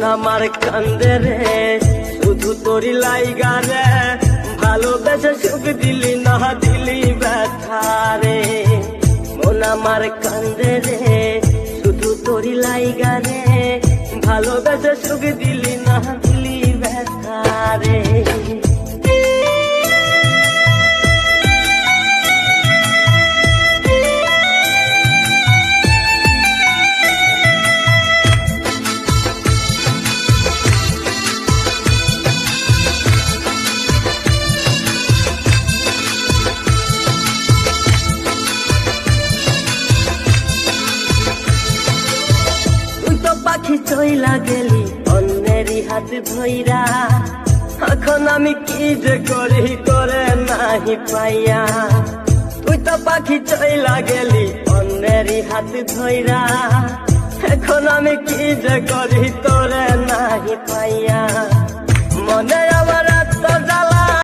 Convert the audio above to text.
আমার কান্দে রে শুধু তোরি লাইগা রে, ভালোবেসে সুখ দিলি না দিলি ব্যথা রে। মন আমার কান্দে রে শুধু তোরি লাইগা রে, ভালোবেসে সুখ দিলি না দিলি ব্যথা রে। পাখি চইলা গেলি অন্যেরই হাত ধইরা, এখন আমি কি যে করি করে নাহি পাইয়া। তুই তো পাখি চইলা গেলি অন্যেরই হাত ধইরা, এখন আমি কি যে করি তোরে নাহি পাইয়া।